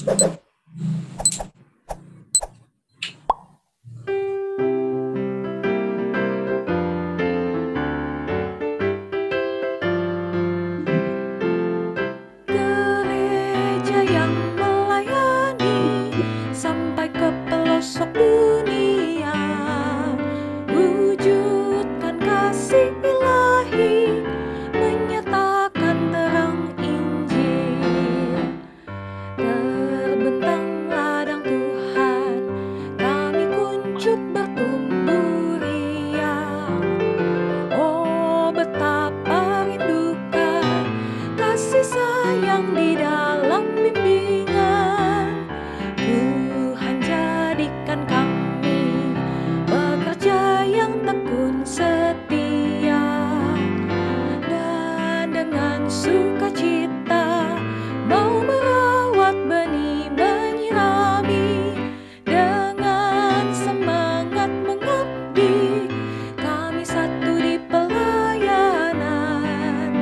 Gereja yang melayani sampai ke pelosok dunia, wujudkan kasih ilahi, menyatakan terang Injil. Terbentang ladang Tuhan, kami kuncup bertumbuh riang. Oh, betapa rindukan kasih sayang di dalam bimbingan. Tuhan jadikan kami pekerja yang tekun setia, dan dengan sukacita mau merawat benih, menyirami. Dengan semangat mengabdi, kami satu di pelayanan,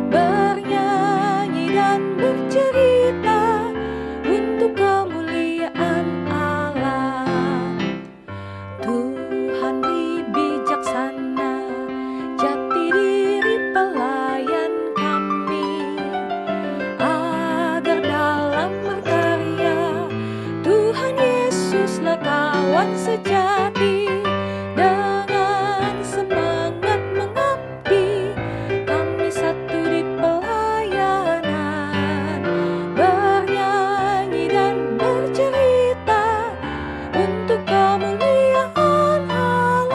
bernyanyi dan bercerita untuk kemuliaan Allah. Tuhan beri bijaksana, jati diri pelayan kami, agar dalam berkarya Tuhan Yesuslah kawan sejati. Dengan semangat mengabdi, kami satu di pelayanan, bernyanyi dan bercerita untuk kemuliaan Allah.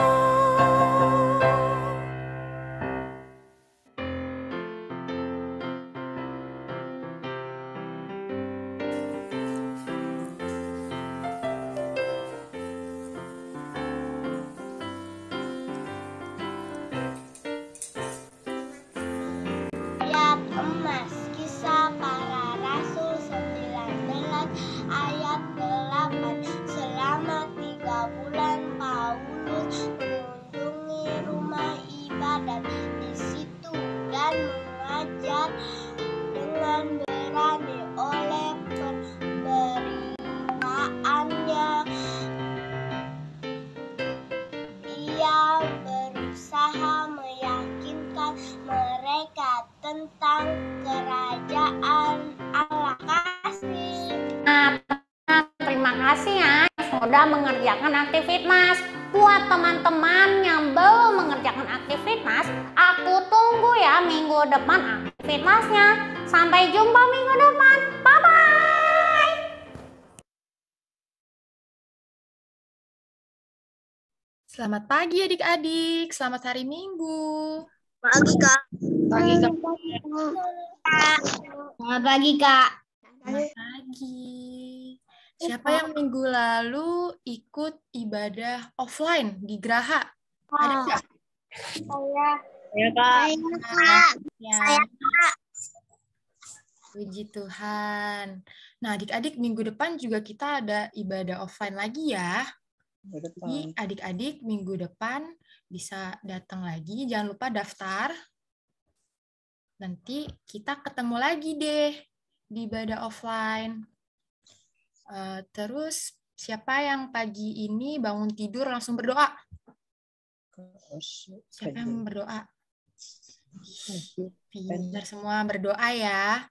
Ayat emas, Kisah Para Rasul 19 ayat 8. Selama 3 bulan Paulus mengunjungi rumah ibadat di situ dan mengajar dengan berani. Oleh pemberitaannya, ia berusaha meyakinkan mereka tentang kerajaan Allah. Kasih. Terima kasih ya sudah mengerjakan aktivitas. Buat teman-teman yang belum mengerjakan aktivitas, aku tunggu ya minggu depan aktivitasnya. Sampai jumpa minggu depan. Bye-bye. Selamat pagi adik-adik, selamat hari Minggu. Pagi, Kak. Pagi, Kak. Selamat pagi, Kak. Selamat pagi. Siapa yang minggu lalu ikut ibadah offline di Graha? Ada nggak? Saya. Ya, Kak. Ya. Puji Tuhan. Nah, adik-adik minggu depan juga kita ada ibadah offline lagi ya. Jadi adik-adik minggu depan bisa datang lagi. Jangan lupa daftar. Nanti kita ketemu lagi deh di ibadah offline. Terus siapa yang pagi ini bangun tidur langsung berdoa? Siapa yang berdoa? Pintar semua berdoa ya.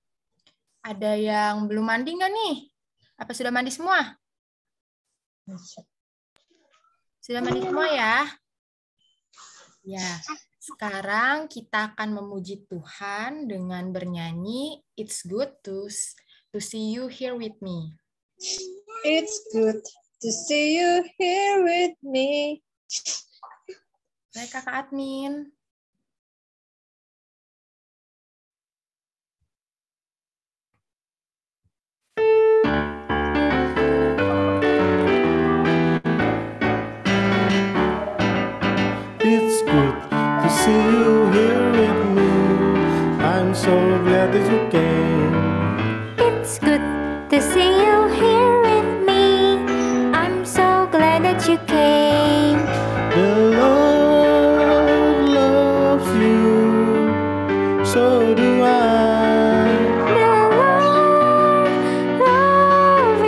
Ada yang belum mandi nggak nih? Apa sudah mandi semua? Sudah mandi semua ya? Ya. Sekarang kita akan memuji Tuhan dengan bernyanyi It's Good to See You Here With Me. It's good to see you here with me. Baik, Kakak Admin. It's good to see you here with me. I'm so glad that you came. It's good to see you here with me. I'm so glad that you came. The Lord loves you, so do I. The Lord loves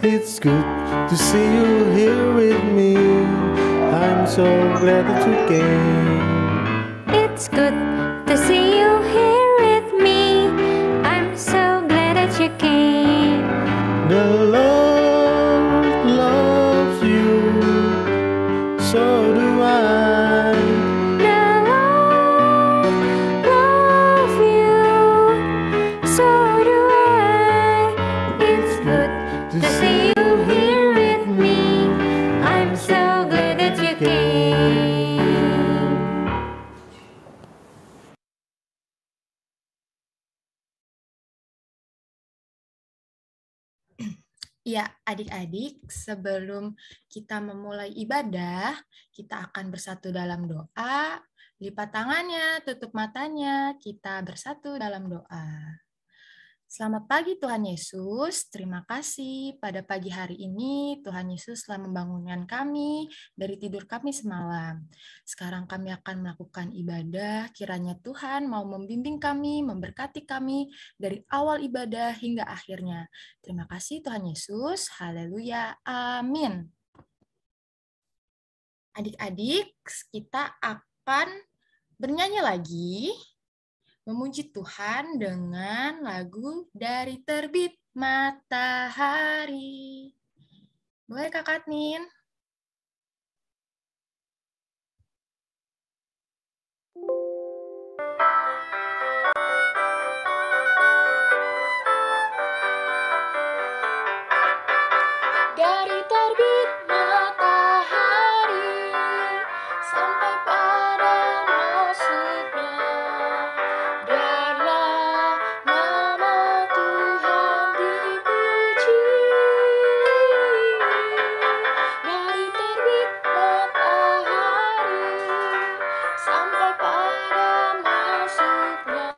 It's good to see you here with me. I'm so glad that you came. It's good to see you here with me. I'm so glad that you came. The Lord loves you, so do I. The Lord loves you, so do I. It's good to see you here with me. I'm so glad that you came. Ya, adik-adik, sebelum kita memulai ibadah, kita akan bersatu dalam doa. Lipat tangannya, tutup matanya, kita bersatu dalam doa. Selamat pagi Tuhan Yesus, terima kasih pada pagi hari ini Tuhan Yesus telah membangunkan kami dari tidur kami semalam. Sekarang kami akan melakukan ibadah, kiranya Tuhan mau membimbing kami, memberkati kami dari awal ibadah hingga akhirnya. Terima kasih Tuhan Yesus, haleluya, amin. Adik-adik, kita akan bernyanyi lagi, memuji Tuhan dengan lagu Dari Terbit Matahari. Boleh Kak Katnin? Dari terbit matahari sampai pada masuknya, biarlah nama Tuhan dipuji. Dari terbit matahari sampai pada masuknya,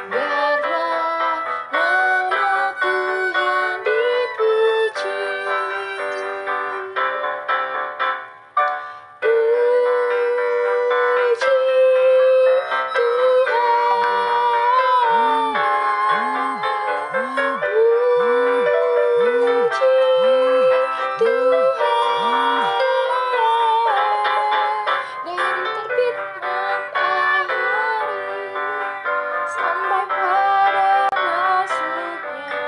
biarlah nama Tuhan dipuji. Puji Tuhan. Dari terbit matahari sampai pada masuknya,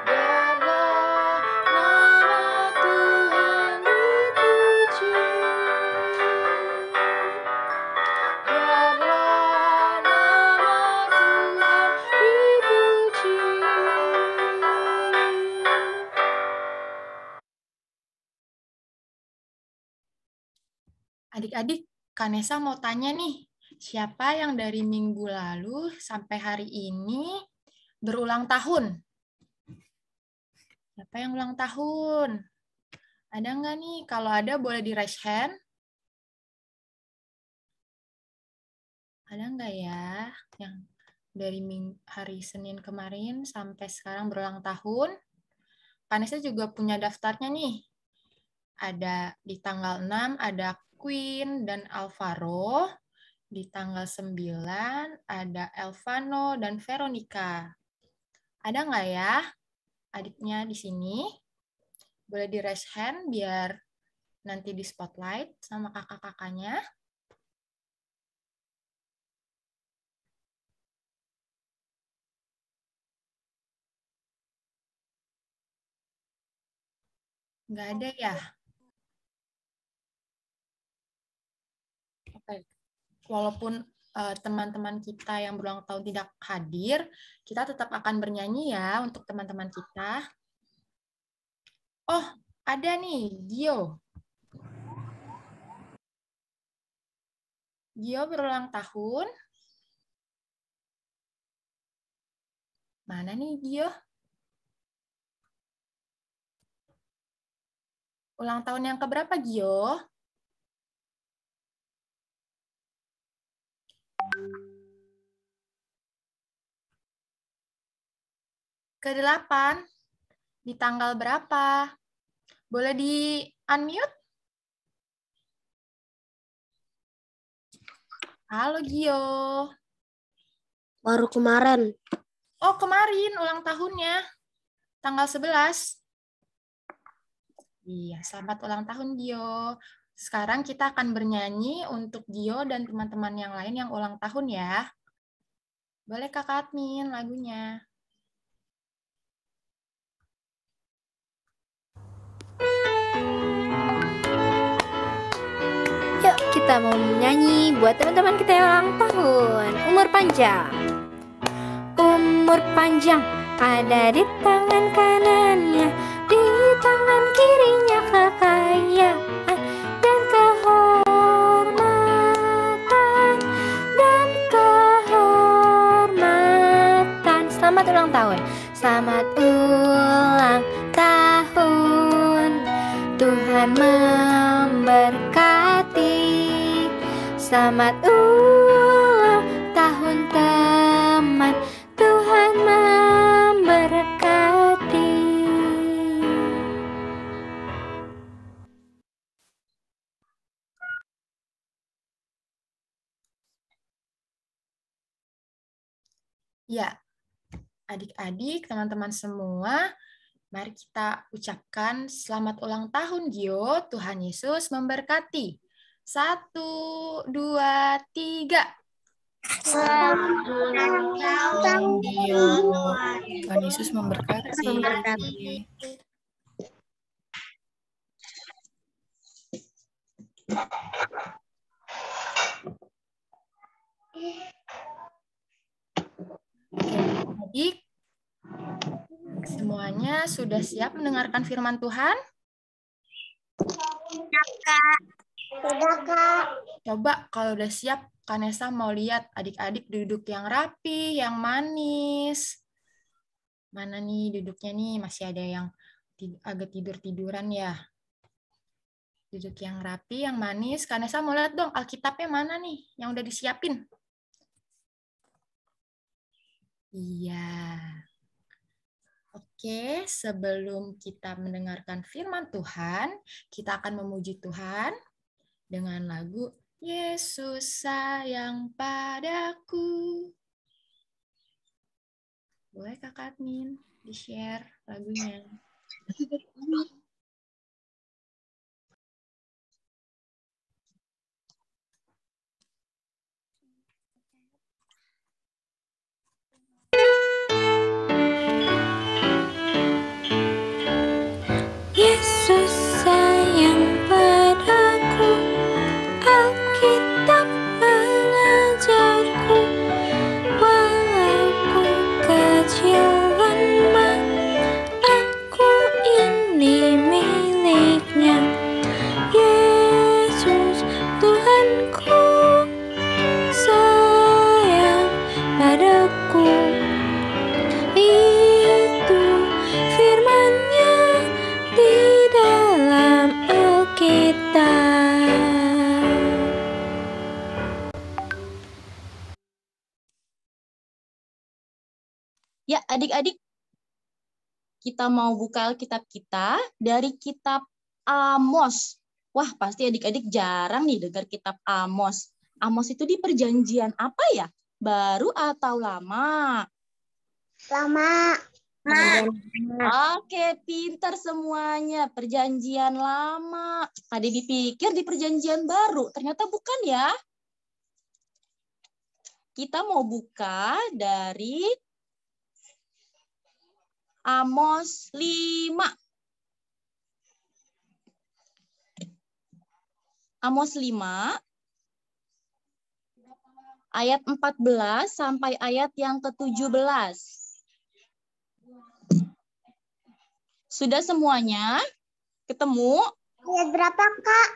biarlah nama Tuhan dipuji. Biarlah nama Tuhan dipuji. Adik-adik, Kanesa mau tanya nih, siapa yang dari minggu lalu sampai hari ini berulang tahun? Siapa yang ulang tahun? Ada nggak nih? Kalau ada boleh di raise hand. Ada nggak ya yang dari hari Senin kemarin sampai sekarang berulang tahun? Kanesa juga punya daftarnya nih. Ada di tanggal 6 ada Queen dan Alvaro. Di tanggal 9 ada Elvano dan Veronica. Ada nggak ya adiknya di sini? Boleh di raise hand biar nanti di spotlight sama kakak-kakaknya. Nggak ada ya? Oke. Walaupun teman-teman kita yang berulang tahun tidak hadir, kita tetap akan bernyanyi ya untuk teman-teman kita. Oh, ada nih, Gio. Gio berulang tahun. Mana nih Gio? Ulang tahun yang keberapa, Gio? Ke-8. Di tanggal berapa? Boleh di-unmute? Halo, Gio. Baru kemarin. Oh, kemarin ulang tahunnya. tanggal 11. Iya, selamat ulang tahun Gio. Sekarang kita akan bernyanyi untuk Gio dan teman-teman yang lain yang ulang tahun ya. Boleh Kakak Admin lagunya. Yuk kita mau menyanyi buat teman-teman kita yang ulang tahun. Umur panjang. Umur panjang ada di tangan kanannya, di tangan kirinya kekayaan dan kehormatan dan kehormatan. Selamat ulang tahun. Selamat ulang tahun. Tuhan memberkati. Selamat ulang tahun teman. Tuhan memberkati. Ya, adik-adik, teman-teman semua, mari kita ucapkan selamat ulang tahun Gio. Tuhan Yesus memberkati. 1, 2, 3. Selamat ulang tahun Gio. Tuhan Yesus memberkati. Adik, semuanya sudah siap mendengarkan firman Tuhan? Sudah, Kak. Coba kalau udah siap, Kanesa mau lihat adik-adik duduk yang rapi, yang manis. Mana nih duduknya nih? Masih ada yang agak tidur-tiduran ya. Duduk yang rapi, yang manis. Kanesa mau lihat dong Alkitabnya mana nih yang udah disiapin? Iya. Oke, sebelum kita mendengarkan firman Tuhan, kita akan memuji Tuhan dengan lagu Yesus sayang padaku. Boleh Kakak Admin di-share lagunya. Yesus sayang padaku, Alkitab mengajarku, walau ku kecil lemah, aku ini miliknya. Yesus Tuhanku sayang padaku. Itu firman-Nya di dalam Alkitab. Ya, adik-adik, kita mau buka Alkitab kita dari kitab Amos. Wah, pasti adik-adik jarang nih dengar kitab Amos. Amos itu di perjanjian apa ya? Baru atau lama? Lama. Oke, pintar semuanya. Perjanjian lama. Tadi dipikir di perjanjian baru. Ternyata bukan ya. Kita mau buka dari Amos 5. Amos 5 ayat 14 sampai ayat yang ke-17. Sudah semuanya? Ketemu? Ayat berapa, Kak?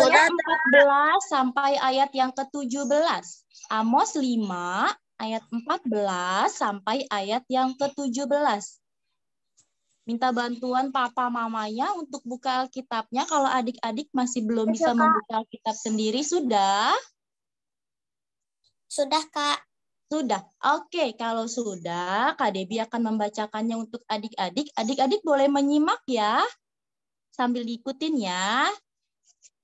Ayat 14 sampai ayat yang ke-17. Amos 5 ayat 14 sampai ayat yang ke-17. Minta bantuan papa mamanya untuk buka Alkitabnya. Kalau adik-adik masih belum bisa membuka Alkitab sendiri, sudah? Sudah, Kak. Sudah. Oke, kalau sudah, Kak Debbie akan membacakannya untuk adik-adik. Adik-adik boleh menyimak ya. Sambil diikutin ya.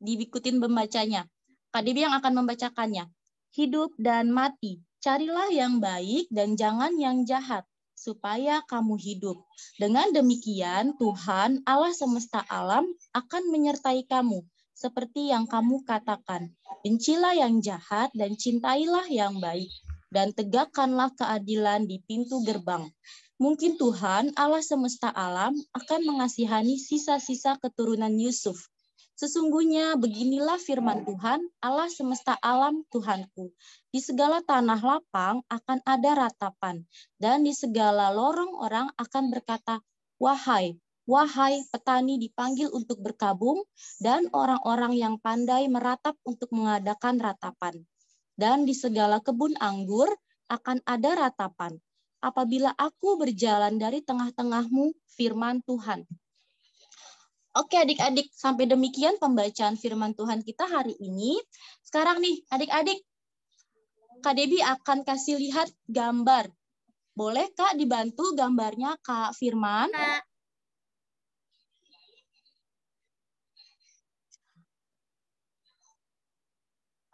Diikutin pembacanya. Kak Debbie yang akan membacakannya. Hidup dan mati. Carilah yang baik dan jangan yang jahat. supaya kamu hidup. Dengan demikian, Tuhan Allah semesta alam akan menyertai kamu, seperti yang kamu katakan. Bencilah yang jahat dan cintailah yang baik, dan tegakkanlah keadilan di pintu gerbang. Mungkin Tuhan Allah semesta alam akan mengasihani sisa-sisa keturunan Yusuf. Sesungguhnya beginilah firman Tuhan, Allah semesta alam Tuhanku. Di segala tanah lapang akan ada ratapan, dan di segala lorong orang akan berkata, wahai, wahai petani dipanggil untuk berkabung, dan orang-orang yang pandai meratap untuk mengadakan ratapan. Dan di segala kebun anggur akan ada ratapan. Apabila aku berjalan dari tengah-tengahmu, firman Tuhan. Oke adik-adik, sampai demikian pembacaan firman Tuhan kita hari ini. Sekarang nih adik-adik, Kak Debbie akan kasih lihat gambar. Boleh Kak dibantu gambarnya Kak Firman?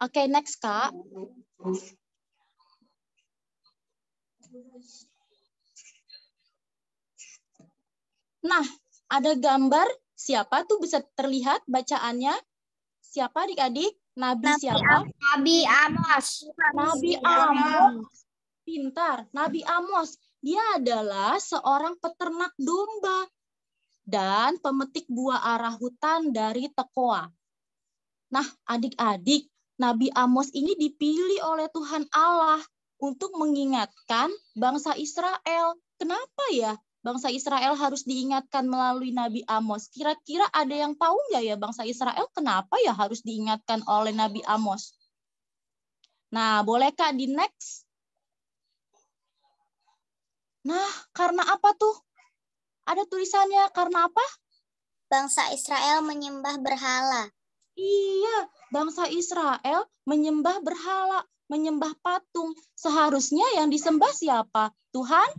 Oke, next Kak. Nah, ada gambar. Siapa tuh bisa terlihat bacaannya? Siapa adik-adik? Nabi siapa? Nabi Amos. Nabi Amos. Pintar. Nabi Amos. Dia adalah seorang peternak domba dan pemetik buah arah hutan dari Tekoa. Nah, adik-adik, Nabi Amos ini dipilih oleh Tuhan Allah untuk mengingatkan bangsa Israel. Kenapa ya? Bangsa Israel harus diingatkan melalui Nabi Amos. Kira-kira ada yang tahu nggak ya bangsa Israel kenapa ya harus diingatkan oleh Nabi Amos? Nah, boleh Kak di next? Nah, karena apa tuh? Ada tulisannya, karena apa? Bangsa Israel menyembah berhala. Iya, bangsa Israel menyembah berhala, menyembah patung. Seharusnya yang disembah siapa? Tuhan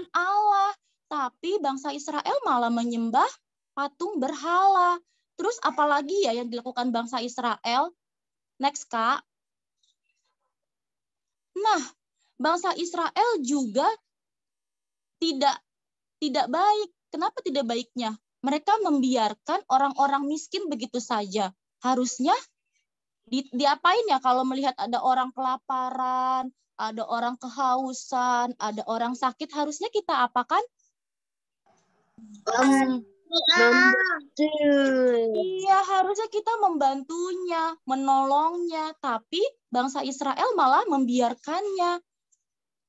Allah. Tapi bangsa Israel malah menyembah patung berhala. Terus apalagi ya yang dilakukan bangsa Israel? Next, Kak. Nah, bangsa Israel juga tidak baik. Kenapa tidak baiknya? Mereka membiarkan orang-orang miskin begitu saja. Harusnya diapain ya kalau melihat ada orang kelaparan, ada orang kehausan, ada orang sakit, harusnya kita apakan? Iya, harusnya kita membantunya, menolongnya, tapi bangsa Israel malah membiarkannya.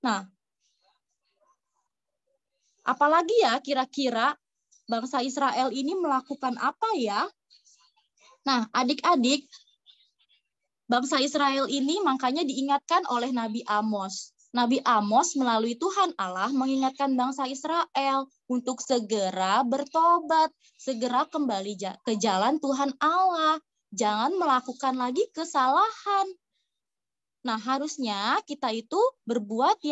Nah, apalagi ya kira-kira bangsa Israel ini melakukan apa ya? Nah, adik-adik, bangsa Israel ini makanya diingatkan oleh Nabi Amos. Nabi Amos melalui Tuhan Allah mengingatkan bangsa Israel untuk segera bertobat, segera kembali ke jalan Tuhan Allah. Jangan melakukan lagi kesalahan. Nah, harusnya kita itu berbuat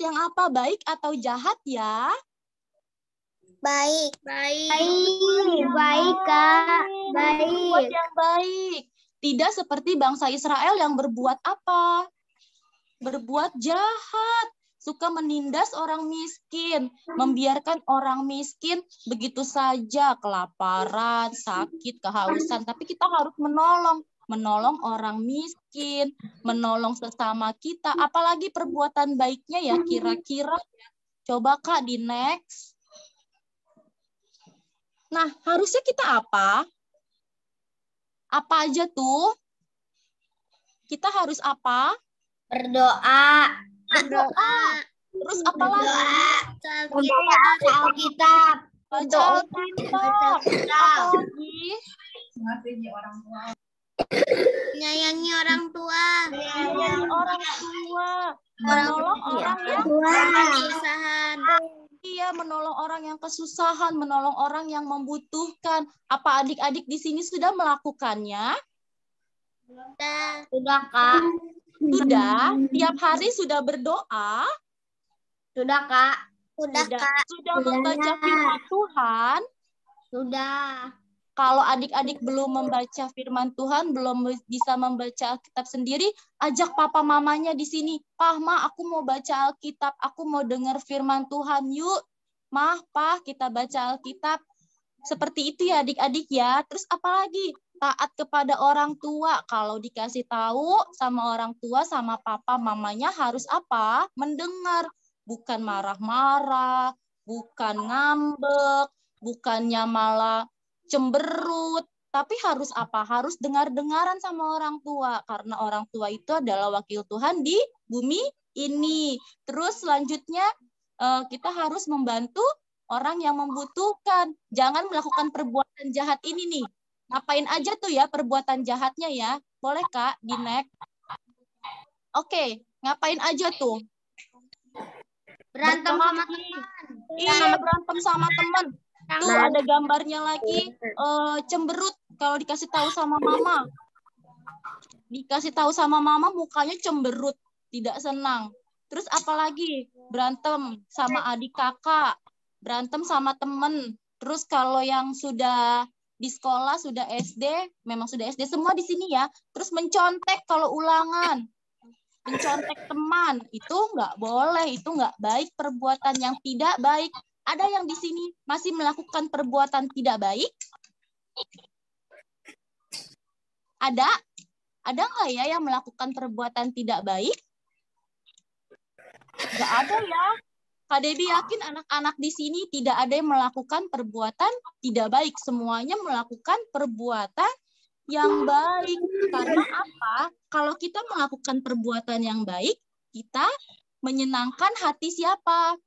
yang apa? Baik atau jahat ya? Baik. Baik, Kak. Berbuat yang baik. Tidak seperti bangsa Israel yang berbuat apa? Berbuat jahat. Suka menindas orang miskin. Membiarkan orang miskin begitu saja. Kelaparan, sakit, kehausan. Tapi kita harus menolong. Menolong orang miskin. Menolong sesama kita. Apalagi perbuatan baiknya ya kira-kira. Coba Kak di next. Nah, harusnya kita apa? Apa aja tuh? Kita harus apa? Berdoa. Terus apa lagi? Baca Alkitab. Baca Alkitab. Apa lagi? Menyayangi orang tua. Menyayangi orang tua. Menolong orang yang kesusahan. Iya, menolong orang yang kesusahan, menolong orang yang membutuhkan. Apa adik-adik di sini sudah melakukannya? Sudah, Kak. Sudah? Tiap hari sudah berdoa? Sudah, Kak. Sudah membaca firman Tuhan? Sudah. Kalau adik-adik belum membaca firman Tuhan, belum bisa membaca Alkitab sendiri, ajak papa mamanya di sini. Pah, Ma, aku mau baca Alkitab, aku mau dengar firman Tuhan. Yuk, Mah, Pah, kita baca Alkitab. Seperti itu ya adik-adik ya. Terus apalagi? Taat kepada orang tua. Kalau dikasih tahu sama orang tua, sama papa mamanya harus apa? Mendengar. Bukan marah-marah, bukan ngambek, bukannya malah cemberut. Tapi harus apa? Harus dengar-dengaran sama orang tua. Karena orang tua itu adalah wakil Tuhan di bumi ini. Terus selanjutnya kita harus membantu orang yang membutuhkan. Jangan melakukan perbuatan jahat ini nih. Ngapain aja tuh ya perbuatan jahatnya ya? Boleh Kak, di next. Oke, ngapain aja tuh? Berantem sama teman. Iya, berantem sama teman. Tuh ada gambarnya lagi. Cemberut kalau dikasih tahu sama mama. Dikasih tahu sama mama mukanya cemberut, tidak senang. Terus apalagi? Berantem sama adik kakak. Berantem sama temen. Terus kalau yang sudah di sekolah, sudah SD, memang sudah SD semua di sini ya. Terus mencontek kalau ulangan. Mencontek teman, itu nggak boleh, itu nggak baik, perbuatan yang tidak baik. Ada yang di sini masih melakukan perbuatan tidak baik? Ada? Ada nggak ya yang melakukan perbuatan tidak baik? Nggak ada ya. Kak Debbie yakin anak-anak di sini tidak ada yang melakukan perbuatan tidak baik. Semuanya melakukan perbuatan yang baik. Karena apa? Kalau kita melakukan perbuatan yang baik, kita menyenangkan hati siapa?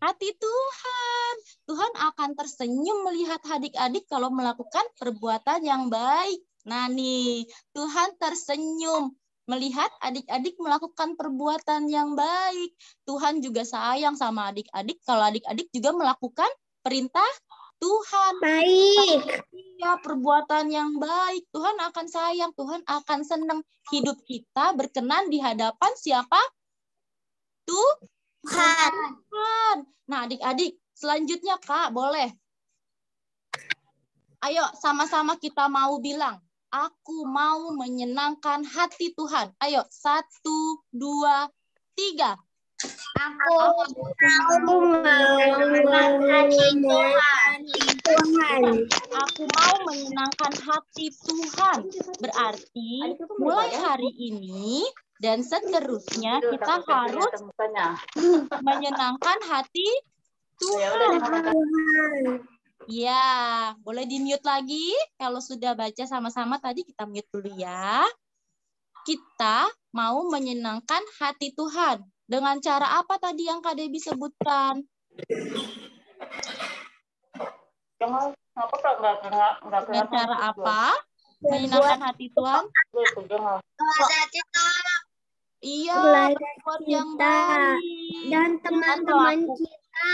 Hati Tuhan. Tuhan akan tersenyum melihat adik-adik kalau melakukan perbuatan yang baik. Nah nih, Tuhan tersenyum melihat adik-adik melakukan perbuatan yang baik. Tuhan juga sayang sama adik-adik kalau adik-adik juga melakukan perintah Tuhan. Baik. Iya, perbuatan yang baik. Tuhan akan sayang, Tuhan akan senang. Hidup kita berkenan di hadapan siapa? Tuhan. Nah, adik-adik, selanjutnya Kak, boleh. Ayo, sama-sama kita mau bilang, aku mau menyenangkan hati Tuhan. Ayo, 1, 2, 3. Aku mau menyenangkan hati Tuhan. Aku mau menyenangkan hati Tuhan. Berarti mulai hari ini dan seterusnya kita harus menyenangkan hati Tuhan. Ya, boleh di-mute lagi. Kalau sudah baca sama-sama tadi kita mute dulu ya. Kita mau menyenangkan hati Tuhan. Dengan cara apa tadi yang Kak Debbie sebutkan? Dengan cara apa? Menyenangkan hati Tuhan? Iya, berbuat yang baik. Dan teman-teman kita.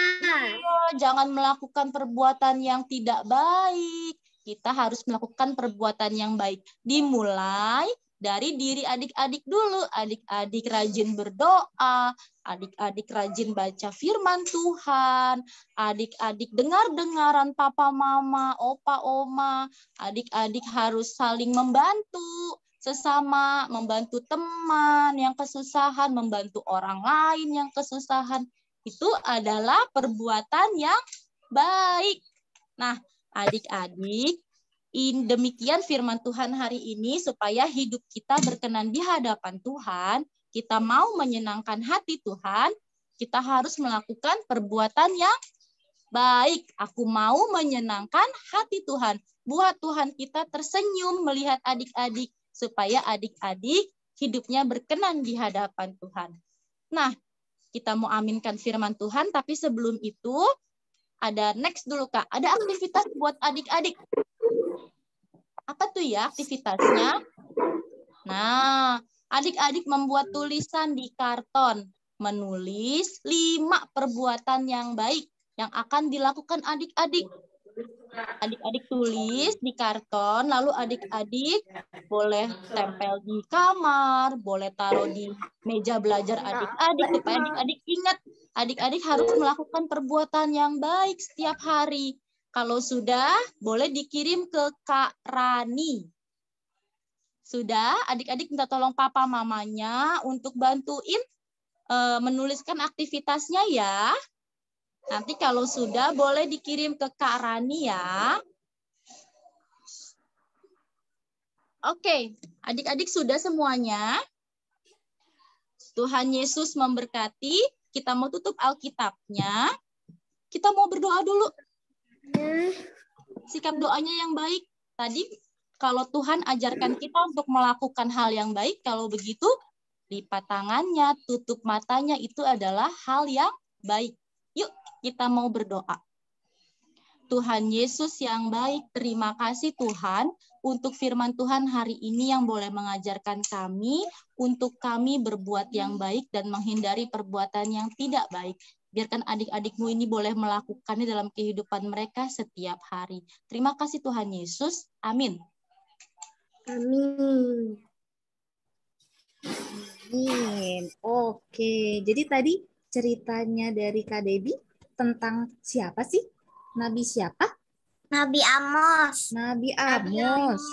Jangan melakukan perbuatan yang tidak baik. Kita harus melakukan perbuatan yang baik. Dimulai dari diri adik-adik dulu. Adik-adik rajin berdoa, adik-adik rajin baca firman Tuhan, adik-adik dengar-dengaran papa mama, opa oma, adik-adik harus saling membantu sesama, membantu teman yang kesusahan, membantu orang lain yang kesusahan. Itu adalah perbuatan yang baik. Nah, adik-adik, demikian firman Tuhan hari ini supaya hidup kita berkenan di hadapan Tuhan, kita mau menyenangkan hati Tuhan, kita harus melakukan perbuatan yang baik. Aku mau menyenangkan hati Tuhan. Buat Tuhan kita tersenyum melihat adik-adik supaya adik-adik hidupnya berkenan di hadapan Tuhan. Nah, kita mau aminkan firman Tuhan, tapi sebelum itu ada next dulu Kak. Ada aktivitas buat adik-adik. Apa tuh ya aktivitasnya? Nah, adik-adik membuat tulisan di karton. Menulis 5 perbuatan yang baik yang akan dilakukan adik-adik. Adik-adik tulis di karton, lalu adik-adik boleh tempel di kamar, boleh taruh di meja belajar adik-adik, supaya adik-adik ingat. Adik-adik harus melakukan perbuatan yang baik setiap hari. Kalau sudah, boleh dikirim ke Kak Rani. Sudah, adik-adik minta tolong papa mamanya untuk bantuin menuliskan aktivitasnya ya. Nanti kalau sudah, boleh dikirim ke Kak Rani ya. Oke, adik-adik sudah semuanya? Tuhan Yesus memberkati. Kita mau tutup Alkitabnya. Kita mau berdoa dulu. Sikap doanya yang baik. Tadi kalau Tuhan ajarkan kita untuk melakukan hal yang baik, kalau begitu lipat tangannya, tutup matanya, itu adalah hal yang baik. Yuk kita mau berdoa. Tuhan Yesus yang baik, terima kasih Tuhan untuk firman Tuhan hari ini yang boleh mengajarkan kami untuk kami berbuat yang baik dan menghindari perbuatan yang tidak baik. Biarkan adik-adikmu ini boleh melakukannya dalam kehidupan mereka setiap hari. Terima kasih Tuhan Yesus. Amin. Amin. Amin. Oke, jadi tadi ceritanya dari Kak Debbie tentang siapa sih? Nabi siapa? Nabi Amos. Nabi Amos.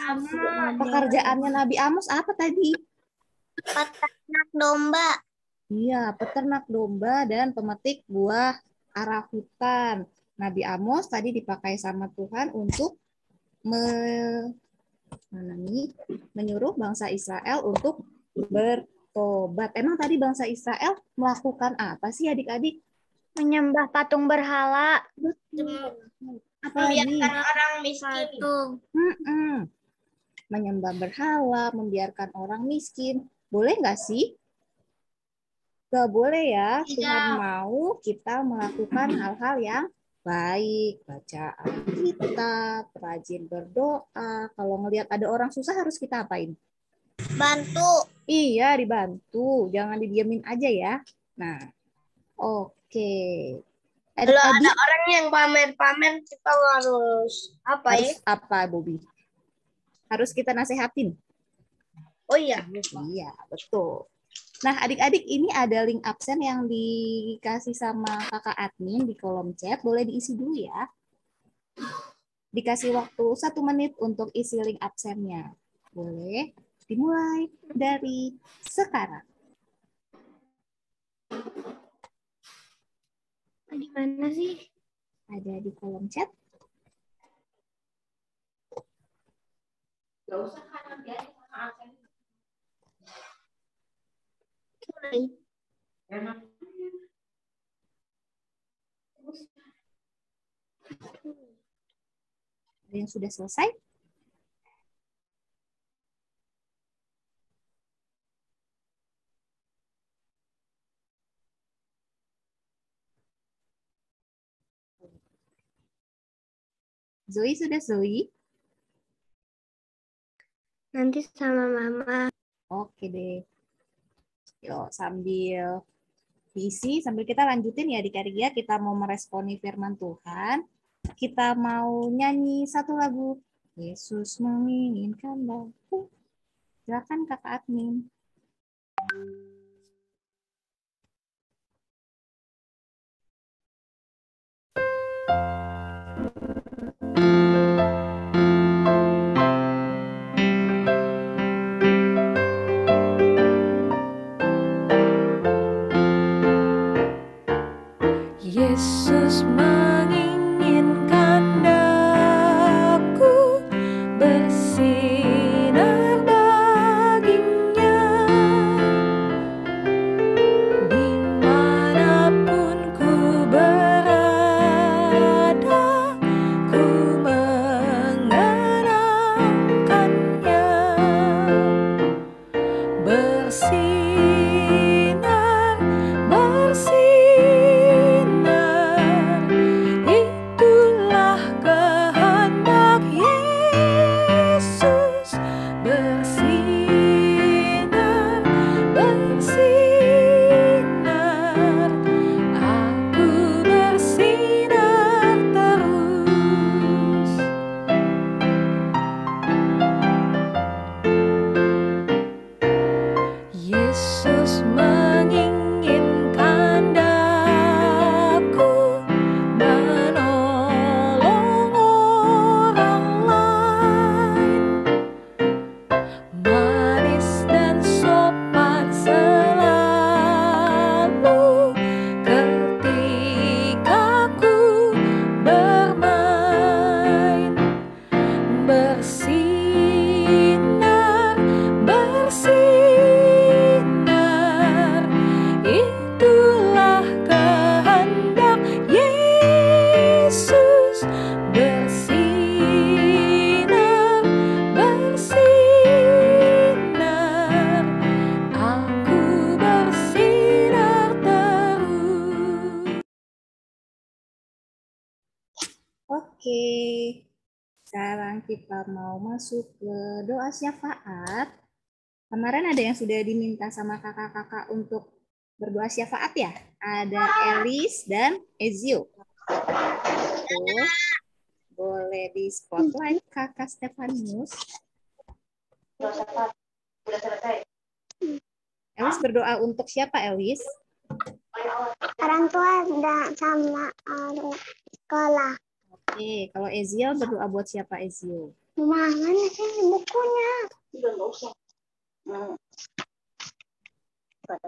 Pekerjaannya Nabi Amos apa tadi? Peternak domba. Iya, peternak domba dan pemetik buah ara hutan. Nabi Amos tadi dipakai sama Tuhan untuk menyuruh bangsa Israel untuk bertobat. Emang tadi bangsa Israel melakukan apa sih adik-adik? Menyembah patung berhala. Apalagi? Orang miskin. Menyembah berhala, membiarkan orang miskin. Boleh nggak sih? Gak boleh ya. Tuhan mau kita melakukan hal-hal yang baik. Baca Alkitab, rajin berdoa. Kalau ngelihat ada orang susah harus kita apain? Bantu. Iya, dibantu. Jangan didiamin aja ya. Nah, oke. Kalau ada orang yang pamer-pamer, kita harus apa harus apa, Bobby? Harus kita nasehatin. Oh iya. Iya, betul. Nah, adik-adik ini ada link absen yang dikasih sama kakak admin di kolom chat. Boleh diisi dulu ya. Dikasih waktu 1 menit untuk isi link absennya. Boleh dimulai dari sekarang. Di mana sih? Ada di kolom chat. Gak usah kan, biarin sama absen. Ada yang sudah selesai? Zoe sudah Zoe? Nanti sama mama. Oke deh. Yuk sambil diisi, sambil kita lanjutin ya adik-adik ya. Kita mau meresponi firman Tuhan. Kita mau nyanyi satu lagu. Yesus menginginkan aku. Silakan kakak admin. Yesus menginginkan daku bersinar baginya dimanapun ku berada, ku mengenangkannya. Bersinar, bersinar Oke, sekarang kita mau masuk ke doa syafaat. Kemarin ada yang sudah diminta sama kakak-kakak untuk berdoa syafaat ya? Ada Elis dan Ezio. Tuh, boleh di spotlight kakak Stefanius. Elis berdoa untuk siapa, Elis? Orang tua dan sama orang sekolah. Oke, kalau Ezio berdoa buat siapa, Ezio? Mana sih bukunya?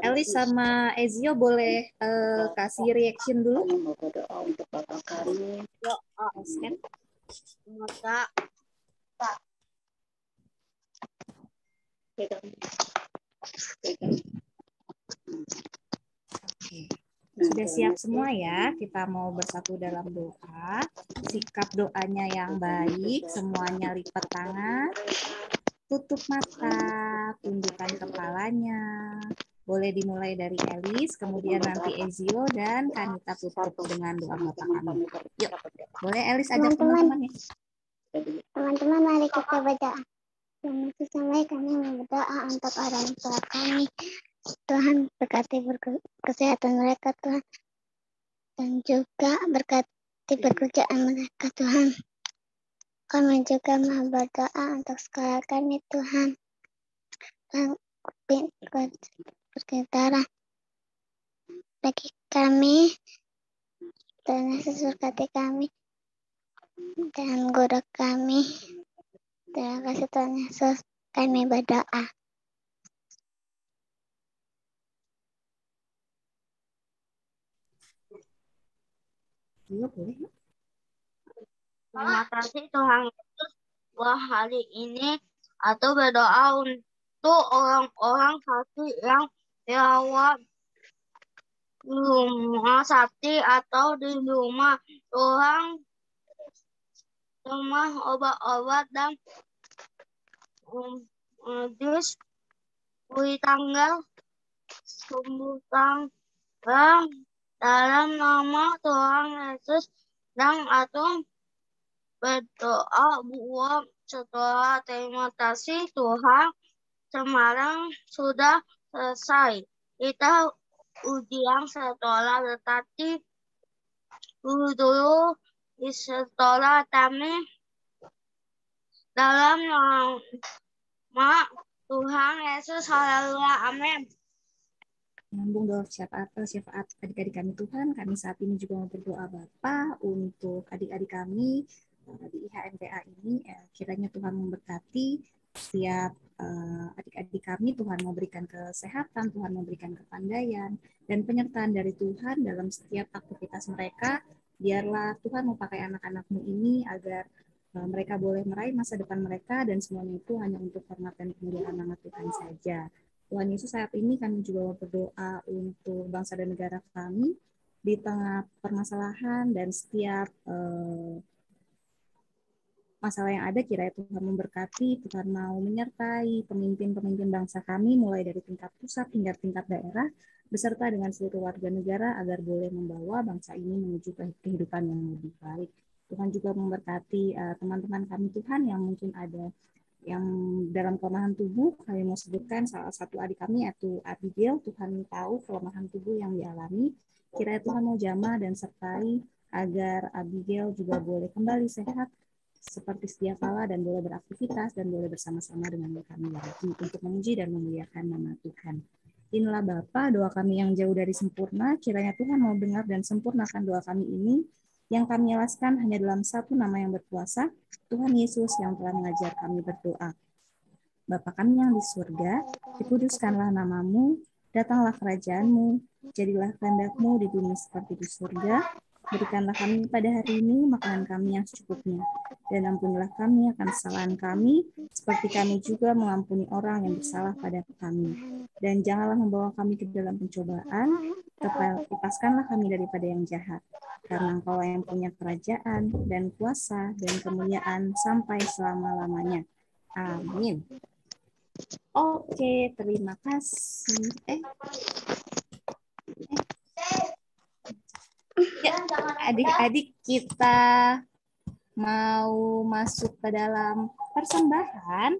Elis sama Ezio boleh kasih reaction dulu. Berdoa untuk Bapak kami. Oscar. Semoga Oke. Sudah siap semua ya? Kita mau bersatu dalam doa. Sikap doanya yang baik, semuanya lipat tangan, tutup mata, tundukkan kepalanya. Boleh dimulai dari Elis, kemudian nanti Ezio dan Kanita tutup dengan doa Bapak kami. Yuk, boleh Elis ajak teman-teman ya. teman-teman, mari kita berdoa. Yang sampai kami berdoa untuk orang tua kami. Tuhan berkati kesehatan mereka, Tuhan. Dan juga berkati pekerjaan mereka, Tuhan. Kami juga mau berdoa untuk sekolah kami, Tuhan. Dan perkitaran bagi kami. Dan Yesus berkati kami. Dan guru kami. Terima kasih Tuhan Yesus. Kami berdoa. Iya, boleh. Terima kasih Tuhan Yesus buat hari ini atau berdoa untuk orang-orang sakit yang dirawat di rumah sakit atau di rumah. Tuhan rumah obat-obat dan medis beri tanggal sembuhkan dalam nama Tuhan Yesus dan atau berdoa buat setelah terima kasih Tuhan Semarang sudah selesai. Kita ujian setelah tetapi dulu di sekolah kami dalam nama Tuhan Yesus. Haleluya. Amin. Nyambung doa syafaat adik-adik kami Tuhan, kami saat ini juga mau berdoa Bapa untuk adik-adik kami di IHMPA ini, kiranya Tuhan memberkati setiap adik-adik kami. Tuhan memberikan kesehatan, Tuhan memberikan kepandaian dan penyertaan dari Tuhan dalam setiap aktivitas mereka. Biarlah Tuhan memakai anak-anak-Mu ini agar mereka boleh meraih masa depan mereka dan semuanya itu hanya untuk hormat dan kemuliaan nama Tuhan saja. Tuhan Yesus, saat ini kami juga berdoa untuk bangsa dan negara kami di tengah permasalahan dan setiap masalah yang ada. Kiranya Tuhan memberkati, Tuhan mau menyertai pemimpin-pemimpin bangsa kami mulai dari tingkat pusat hingga tingkat daerah beserta dengan seluruh warga negara agar boleh membawa bangsa ini menuju kehidupan yang lebih baik. Tuhan juga memberkati teman-teman kami Tuhan yang mungkin ada yang dalam kelemahan tubuh. Kami mau sebutkan salah satu adik kami yaitu Abigail. Tuhan tahu kelemahan tubuh yang dialami. Kiranya Tuhan mau jamah dan sertai agar Abigail juga boleh kembali sehat seperti sedia kala dan boleh beraktivitas dan boleh bersama-sama dengan kami lagi untuk memuji dan memuliakan nama Tuhan. Inilah Bapa, doa kami yang jauh dari sempurna. Kiranya Tuhan mau dengar dan sempurnakan doa kami ini yang kami jelaskan hanya dalam satu nama yang berkuasa, Tuhan Yesus yang telah mengajar kami berdoa. Bapa kami yang di surga, dikuduskanlah namamu, datanglah kerajaanmu, jadilah kehendak-Mu di bumi seperti di surga. Berikanlah kami pada hari ini makanan kami yang secukupnya, dan ampunilah kami akan kesalahan kami, seperti kami juga mengampuni orang yang bersalah pada kami. Dan janganlah membawa kami ke dalam pencobaan, lepaskanlah kami daripada yang jahat. Karena Engkau yang punya kerajaan dan kuasa dan kemuliaan sampai selama-lamanya. Amin. Oke, terima kasih. Ya, adik-adik kita mau masuk ke dalam persembahan.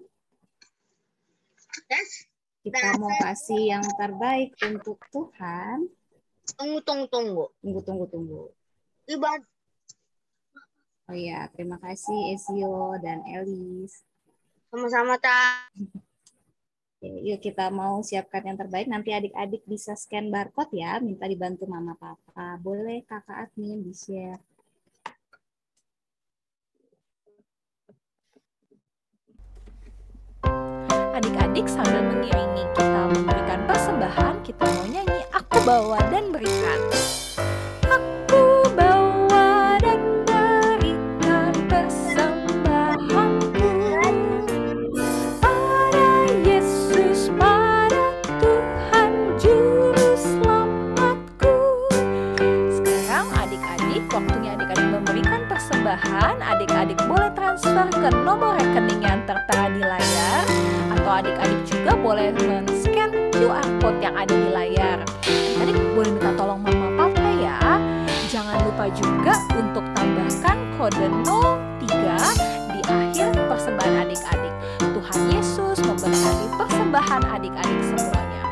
Kita mau kasih yang terbaik untuk Tuhan. Tunggu. Tunggu. Ibadah. Oh iya, terima kasih Ezio dan Elis. Sama-sama, Ta. Oke, yuk kita mau siapkan yang terbaik. Nanti adik-adik bisa scan barcode ya. Minta dibantu mama papa. Boleh kakak admin di-share. Adik-adik sambil mengiringi kita memberikan persembahan, kita mau nyanyi Aku Bawa dan Berikan. Aku bawa dan berikan persembahanku pada Yesus, pada Tuhan Juru Selamatku. Sekarang adik-adik, waktunya adik-adik memberikan persembahan. Adik-adik boleh transfer ke nomor rekening yang tertera di layar, atau adik-adik juga boleh men-scan QR code yang ada di layar. Adik boleh minta tolong mama papa ya. Jangan lupa juga untuk tambahkan kode 03 di akhir persembahan adik-adik. Tuhan Yesus memberkati persembahan adik-adik semuanya.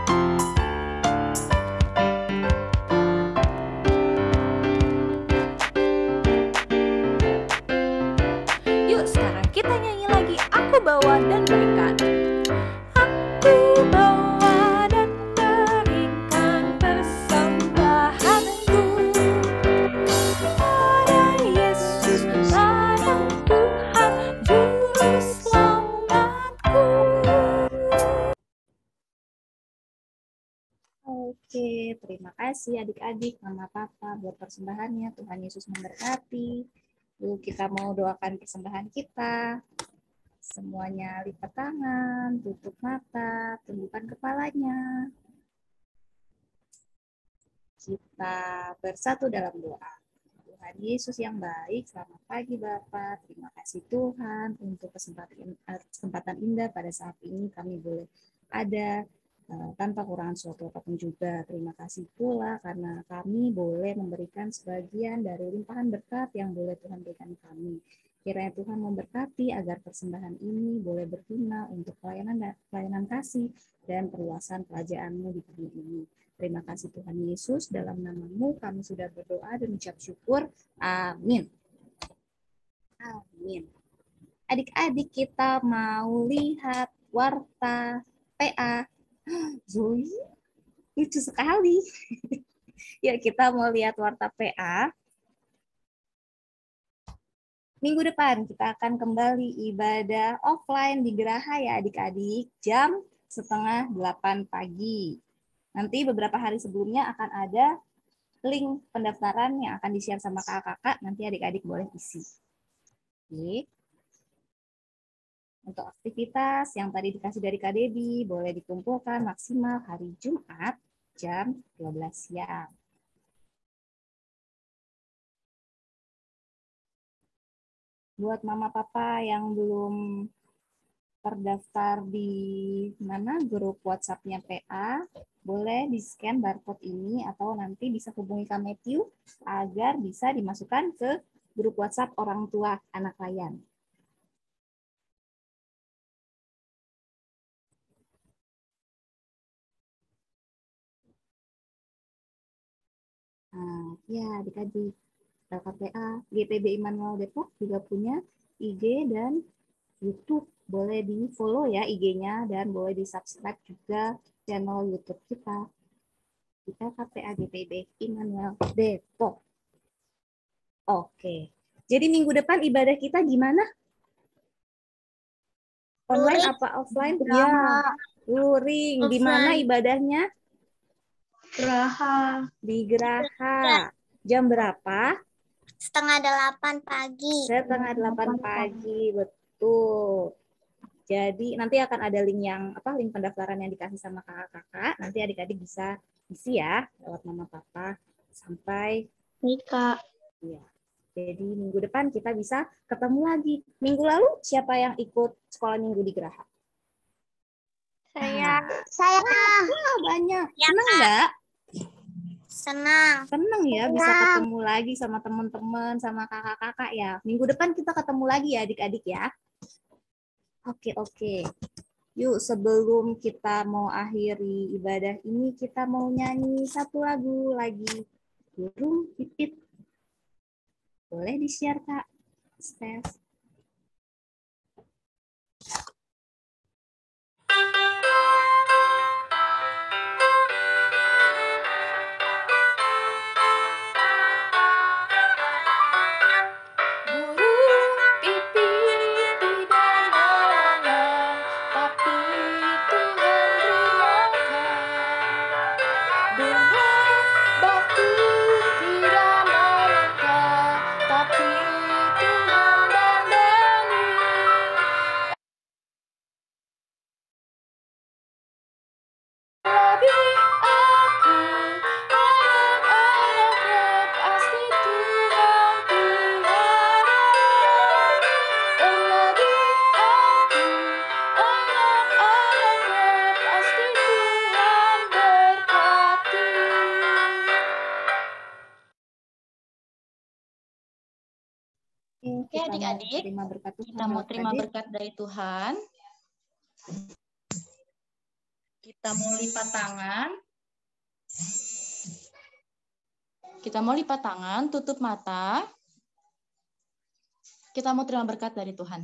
Yuk sekarang kita nyanyi lagi Aku Bawa dan Berikan. Aku bawa dan berikan persembahanku pada Yesus, pada Tuhan Juru Selamatku. Oke, terima kasih adik-adik, mama papa buat persembahannya. Tuhan Yesus memberkati. Yuk kita mau doakan persembahan kita. Semuanya lipat tangan, tutup mata, tundukkan kepalanya. Kita bersatu dalam doa. Tuhan Yesus yang baik, selamat pagi Bapak. Terima kasih Tuhan untuk kesempatan indah pada saat ini kami boleh ada tanpa kurangan suatu apapun juga. Terima kasih pula karena kami boleh memberikan sebagian dari limpahan berkat yang boleh Tuhan berikan kami. Kiranya Tuhan memberkati agar persembahan ini boleh berguna untuk pelayanan kasih dan perluasan kerajaan-Mu di dunia ini. Terima kasih Tuhan Yesus, dalam nama-Mu kami sudah berdoa dan mengucap syukur. Amin. Amin. Adik-adik kita mau lihat warta PA. Zoe, lucu sekali. Ya, kita mau lihat warta PA. Minggu depan kita akan kembali ibadah offline di Geraha ya adik-adik, jam 7:30 pagi. Nanti beberapa hari sebelumnya akan ada link pendaftaran yang akan di-share sama kakak-kakak, nanti adik-adik boleh isi. Oke. Untuk aktivitas yang tadi dikasih dari Kak Debbie, boleh dikumpulkan maksimal hari Jumat jam 12 siang. Buat mama papa yang belum terdaftar di mana grup WhatsApp-nya PA, boleh di-scan barcode ini atau nanti bisa hubungi Kak Matthew agar bisa dimasukkan ke grup WhatsApp orang tua anak layan. Nah, ya adik-adik. LKPA, GPB Immanuel Depok juga punya IG dan YouTube. Boleh di-follow ya IG-nya dan boleh di-subscribe juga channel YouTube kita. LKPA GPB Immanuel Depok. Oke. Jadi minggu depan ibadah kita gimana? Online apa offline? Ya, luring. Di mana ibadahnya? Geraha. Di Geraha. Jam berapa? 7:30 pagi. 7:30 pagi, betul. Jadi nanti akan ada link link pendaftaran yang dikasih sama kakak-kakak. Nanti adik-adik bisa isi ya lewat mama papa sampai Nika. ya. Jadi minggu depan kita bisa ketemu lagi. Minggu lalu siapa yang ikut sekolah minggu di Geraha? Saya. Wah, banyak. Senang nggak? Senang. Seneng ya bisa ketemu lagi sama teman-teman, sama kakak-kakak ya. Minggu depan kita ketemu lagi ya adik-adik ya. Oke. Yuk sebelum kita mau akhiri ibadah ini, kita mau nyanyi satu lagu lagi. Burung pipit. Boleh di-share Kak Steph? Oke adik-adik, kita mau terima berkat dari Tuhan. Kita mau lipat tangan. Kita mau lipat tangan, tutup mata. Kita mau terima berkat dari Tuhan.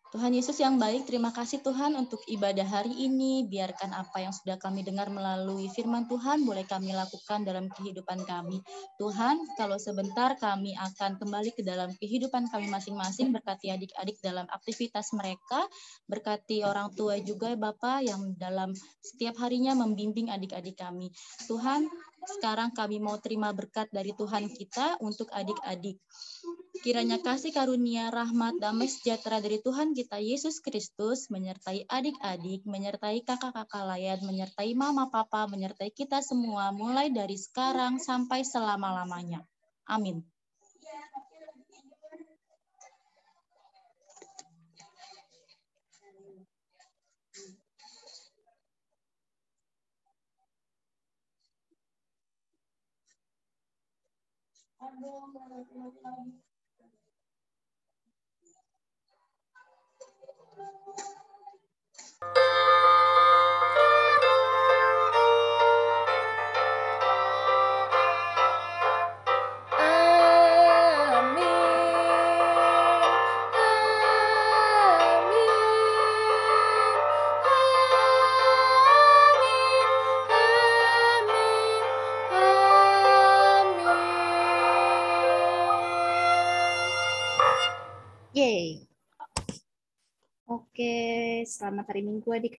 Tuhan Yesus yang baik, terima kasih Tuhan untuk ibadah hari ini. Biarkan apa yang sudah kami dengar melalui firman Tuhan boleh kami lakukan dalam kehidupan kami. Tuhan, kalau sebentar kami akan kembali ke dalam kehidupan kami masing-masing. Berkati adik-adik dalam aktivitas mereka. Berkati orang tua juga Bapak yang dalam setiap harinya membimbing adik-adik kami. Tuhan, sekarang kami mau terima berkat dari Tuhan kita untuk adik-adik. Kiranya kasih karunia, rahmat, damai sejahtera dari Tuhan kita Yesus Kristus menyertai adik-adik, menyertai kakak-kakak layan, menyertai mama papa, menyertai kita semua mulai dari sekarang sampai selama-lamanya. Amin. Yeay. Oke, selamat hari Minggu adik.